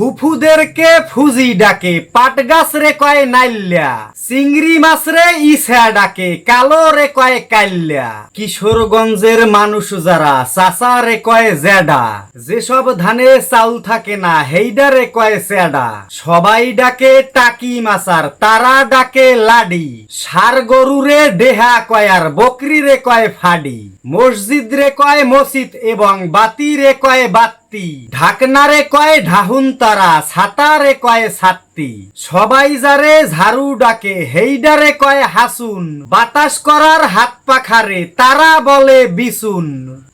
ফুফুদেরকে Fuji ডাকে, পাট গাছ রে কয় নাইল্যা, চিংড়ি মাছ রে ইসা ডাকে, কালো রে কয় কাইল্যা। কিশোরগঞ্জের মানুষ যারা চাচা রে কয় জেডা, যেসব ধানে চাউল থাকে না হেইডা রে কয় চেডা। সবাই ডাকে টাকি মাচার, তারা ডাকে লাডি, ষাড় গরু রে ডেহা কয় আর বকরি রে কয় ফাডি। মসজিদ রে কয় মসজিদ এবং বাতি রে কয় বাত্তি, ঢাকনা রে কয় ঢাহুন তারা, ছাতা রে কয় ছাত্তি। সবাই যারে ঝাড়ু ডাকে হেইডারে কয় হাসুন, বাতাস করার হাত পাখারে তারা বলে বিছুন।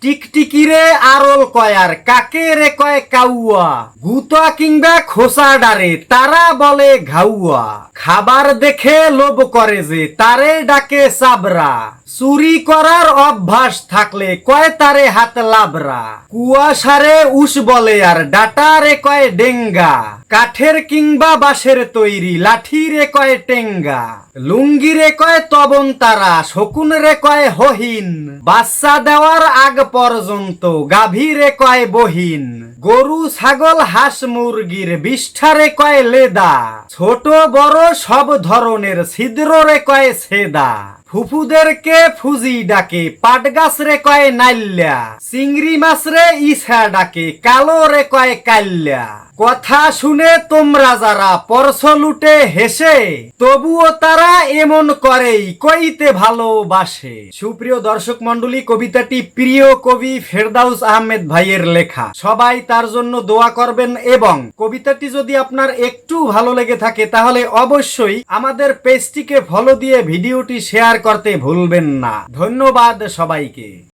টিকটিকি রে আরল কয় আর কাকে রে কয় কাউয়া, গুতা কিংবা খোসা ডারে তারা বলে ঘাউয়া। খাবার দেখে লোভ করে যে তারে ডাকে চাবরা, চুরি করার অভ্যাস থাকলে কয় তারে হাত লাবরা। কুয়াশারে উস বলে আর ডাটারে কয় ডেঙ্গা, কাঠের কিংবা বাঁশের তৈরি লাঠি রে কয় টেঙ্গা। লুঙ্গি রে কয় তবন তারা, শকুন রে কয় হহিন, বাচ্চা দেওয়ার আগ পর্যন্ত গাভী রে কয় বহিন। গরু ছাগল হাঁস মুরগির বিষ্ঠারে কয় লেদা, ছোট বড় সব ধরনের ছিদ্র রে কয় ছেদা। ফুফুদেরকে ফুজি ডাকে, পাট গাছ রে কয় নাইল্যা, চিংড়ি মাছ রে ইসা ডাকে, কালো রে কয় কাইল্যা। কথা শুনে তোমরা যারা পরশ লুটে হেসে, তবুও তারা এমন করেই কইতে ভালোবাসে। সুপ্রিয় দর্শক মন্ডলী, কবিতাটি প্রিয় কবি ফেরদাউস আহমেদ ভাইয়ের লেখা। সবাই তার জন্য দোয়া করবেন এবং কবিতাটি যদি আপনার একটু ভালো লেগে থাকে তাহলে অবশ্যই আমাদের পেজটিকে ফলো দিয়ে ভিডিওটি শেয়ার করতে ভুলবেন না। ধন্যবাদ সবাইকে।